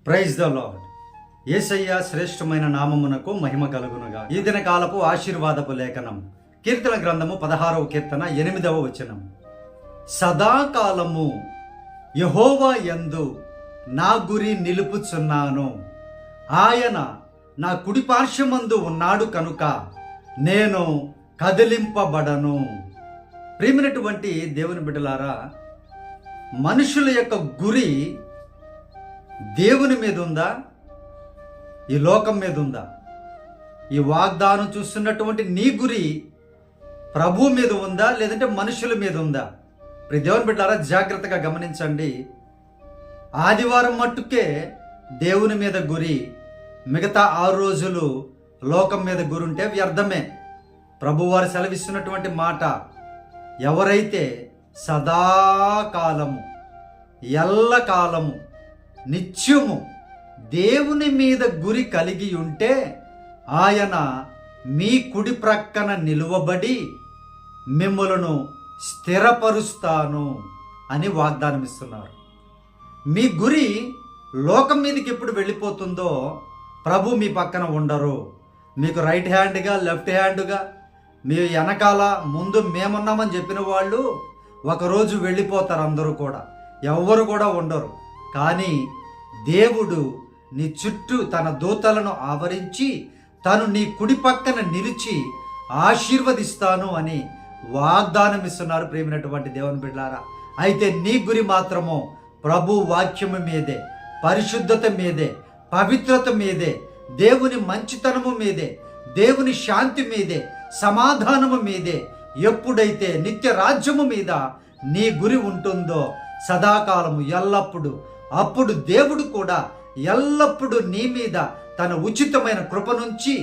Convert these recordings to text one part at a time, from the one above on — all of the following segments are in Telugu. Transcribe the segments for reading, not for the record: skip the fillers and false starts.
Praise the lord. యేసయ్య శ్రేష్టమైన నామమునకు మహిమ కలుగునుగా. ఈ దిన కాలపు ఆశీర్వాదపు లేఖనం కీర్తన గ్రంథము 16వ కీర్తన 8వ వచనం. సదాకాలము యెహోవా యందు నా గురి నిలుపుచున్నాను, ఆయన నా కుడి పార్శ్వమందు ఉన్నాడు కనుక నేను కదిలింపబడను. ప్రియమైనటువంటి దేవుని బిడ్డలారా, మనుషుల యొక్క గురి దేవుని మీద ఉందా, ఈ లోకం మీద ఉందా? ఈ వాగ్దానం చూస్తున్నటువంటి నీ గురి ప్రభు మీద ఉందా, లేదంటే మనుషుల మీద ఉందా? దేవుని బిడ్డలారా, జాగ్రత్తగా గమనించండి. ఆదివారం మట్టుకే దేవుని మీద గురి, మిగతా 6 రోజులు లోకం మీద గురి ఉంటే వ్యర్థమే. ప్రభువారు సెలవిస్తున్నటువంటి మాట, ఎవరైతే సదాకాలము ఎల్లకాలము నిత్యము దేవుని మీద గురి కలిగి ఉంటే ఆయన మీ కుడి ప్రక్కన నిలువబడి మిమ్మలను స్థిరపరుస్తాను అని వాగ్దానం ఇస్తున్నారు. మీ గురి లోకం మీదకి ఎప్పుడు వెళ్ళిపోతుందో ప్రభు మీ పక్కన ఉండరు. మీకు రైట్ హ్యాండ్గా లెఫ్ట్ హ్యాండ్గా మీ వెనకాల ముందు మేమున్నామని చెప్పిన వాళ్ళు ఒకరోజు వెళ్ళిపోతారు. అందరూ కూడా, ఎవ్వరు కూడా ఉండరు. కానీ దేవుడు నీ చుట్టూ తన దూతలను ఆవరించి తను నీ కుడి పక్కన నిలిచి ఆశీర్వదిస్తాను అని వాగ్దానం ఇస్తున్నారు. ప్రేమైనటువంటి దేవుని బిడ్డలారా, అయితే నీ గురి మాత్రము ప్రభు వాక్యము మీదే, పరిశుద్ధత మీదే, పవిత్రత మీదే, దేవుని మంచితనము మీదే, దేవుని శాంతి మీదే, సమాధానము మీదే. ఎప్పుడైతే నిత్య రాజ్యము మీద నీ గురి ఉంటుందో సదాకాలము ఎల్లప్పుడు, అప్పుడు దేవుడు కూడా ఎల్లప్పుడూ నీ మీద తన ఉచితమైన కృప నుంచి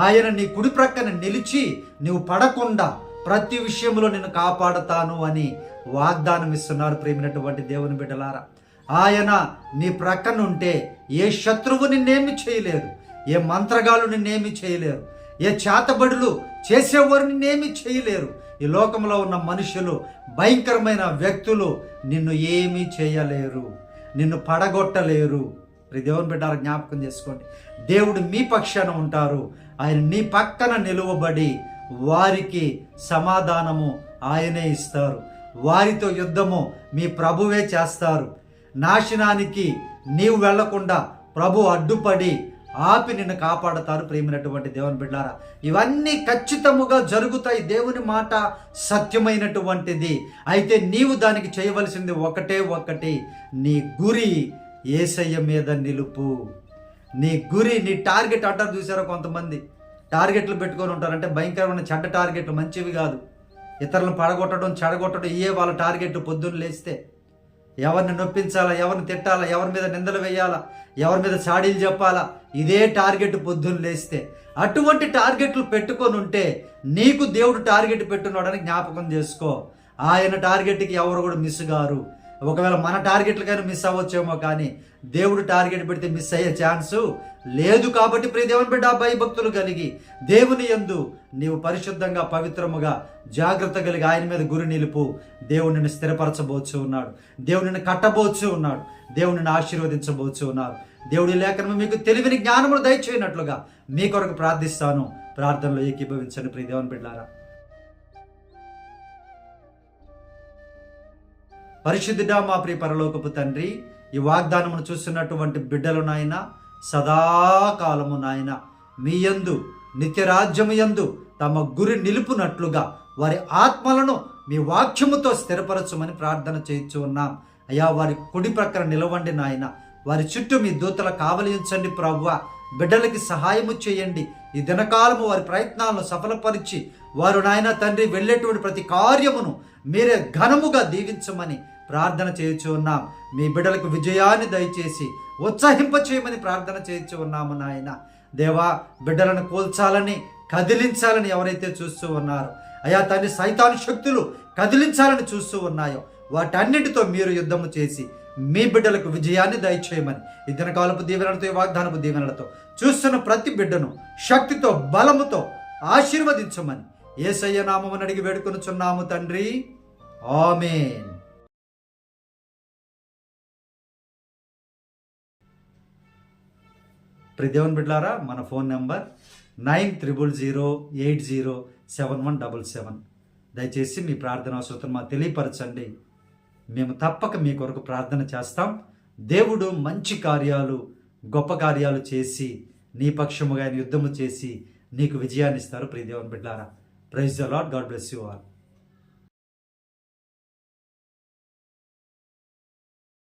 ఆయన నీ కుడి ప్రక్కన నిలిచి నువ్వు పడకుండా ప్రతి విషయంలో నిన్ను కాపాడుతాను అని వాగ్దానం ఇస్తున్నారు. ప్రేమైనటువంటి దేవుని బిడ్డలారా, ఆయన నీ ప్రక్కన ఉంటే ఏ శత్రువు నిన్నేమి చేయలేరు, ఏ మంత్రగాలు నిన్నేమి చేయలేరు, ఏ చేతబడులు చేసేవారు నిన్నేమి చేయలేరు. ఈ లోకంలో ఉన్న మనుషులు, భయంకరమైన వ్యక్తులు నిన్ను ఏమీ చేయలేరు, నిన్ను పడగొట్టలేరు. దేవుని బిడ్డల జ్ఞాపకం చేసుకోండి, దేవుడు మీ పక్షాన ఉంటారు. ఆయన నీ పక్కన నిలువబడి వారికి సమాధానము ఆయనే ఇస్తారు. వారితో యుద్ధము మీ ప్రభువే చేస్తారు. నాశనానికి నీవు వెళ్లకుండా ప్రభు అడ్డుపడి ఆపి నిన్ను కాపాడతారు. ప్రేమైనటువంటి దేవుని బిడ్డారా, ఇవన్నీ ఖచ్చితముగా జరుగుతాయి. దేవుని మాట సత్యమైనటువంటిది. అయితే నీవు దానికి చేయవలసింది ఒకటి, నీ గురి యేసయ్య మీద నిలుపు. నీ గురి, నీ టార్గెట్ అంటారు చూసారో, కొంతమంది టార్గెట్లు పెట్టుకొని ఉంటారంటే భయంకరమైన చెడ్డ టార్గెట్లు, మంచివి కాదు. ఇతరులను పడగొట్టడం, చెడగొట్టడం ఇయే వాళ్ళ టార్గెట్. పొద్దున్న లేస్తే ఎవరిని నొప్పించాలా, ఎవరిని తిట్టాలా, ఎవరి మీద నిందలు వేయాలా, ఎవరి మీద చాడీలు చెప్పాలా, ఇదే టార్గెట్ పొద్దున్న లేస్తే. అటువంటి టార్గెట్లు పెట్టుకొని ఉంటే నీకు దేవుడు టార్గెట్ పెట్టున్నాడని జ్ఞాపకం చేసుకో. ఆయన టార్గెట్కి ఎవరు కూడా మిస్ గారు. ఒకవేళ మన టార్గెట్లకైనా మిస్ అవ్వచ్చేమో, కానీ దేవుడు టార్గెట్ పెడితే మిస్ అయ్యే ఛాన్సు లేదు. కాబట్టి ప్రియ దేవుని బిడ్డ, భయభక్తులు కలిగి దేవుని యందు నీవు పరిశుద్ధంగా, పవిత్రముగా, జాగ్రత్త కలిగి ఆయన మీద గురి నిలుపు. దేవుడు నిన్ను స్థిరపరచబోచు ఉన్నాడు, దేవుడు నిన్ను కట్టబోచు ఉన్నాడు, దేవుడు నిన్ను ఆశీర్వదించబోచు ఉన్నాడు. దేవుడి లేఖనము మీకు తెలివిని, జ్ఞానమును దయచేయనట్లుగా మీ కొరకు ప్రార్థిస్తాను. ప్రార్థనలో ఏకీభవించండి ప్రియ దేవుని బిడ్డలారా. పరిశుద్ధుడా మా ప్రియ పరలోకపు తండ్రి, ఈ వాగ్దానమును చూస్తున్నటువంటి బిడ్డలు నాయన, సదాకాలము నాయన మీ యందు, నిత్యరాజ్యము యందు తమ గురి నిలుపునట్లుగా వారి ఆత్మలను మీ వాక్యముతో స్థిరపరచమని ప్రార్థన చేయించు ఉన్నాం. అయ్యా, వారి కుడి ప్రక్కన నిలవండి నాయన, వారి చుట్టూ మీ దూతల కావలి ఉంచండి ప్రభువా. బిడ్డలకి సహాయము చేయండి. ఈ దినకాలము వారి ప్రయత్నాలను సఫలపరిచి వారు నాయన తండ్రి వెళ్ళేటువంటి ప్రతి కార్యమును మీరే ఘనముగా దీవించమని ప్రార్థన చేయొచ్చు ఉన్నాం. మీ బిడ్డలకు విజయాన్ని దయచేసి ఉత్సాహింప చేయమని ప్రార్థన చేయొచ్చు ఉన్నాము నాయన. దేవా, బిడ్డలను కూల్చాలని, కదిలించాలని ఎవరైతే చూస్తూ ఉన్నారో, అయా తండ్రి, సైతాను శక్తులు కదిలించాలని చూస్తూ ఉన్నాయో వాటన్నిటితో మీరు యుద్ధము చేసి మీ బిడ్డలకు విజయాన్ని దయచేయమని ఈ దినకాలపు దీవెనలతో, ఈ వాగ్దానపు దీవెనలతో చూస్తున్న ప్రతి బిడ్డను శక్తితో, బలముతో ఆశీర్వదించమని యేసయ్య నామమున అడిగి వేడుకొనుచున్నాము తండ్రి. ఆమేన్. దేవుని బిడ్డలారా, మన ఫోన్ నెంబర్ 9000807177. దయచేసి మీ ప్రార్థన అవసరం మాకు తెలియపరచండి. మేము తప్పక మీ కొరకు ప్రార్థన చేస్తాం. దేవుడు మంచి కార్యాలు, గొప్ప కార్యాలు చేసి నీ పక్షముగా ఆయన యుద్ధము చేసి నీకు విజయాన్ని ఇస్తారు. ప్రియ దేవుని బిడ్డలారా, praise the Lord. God bless you all.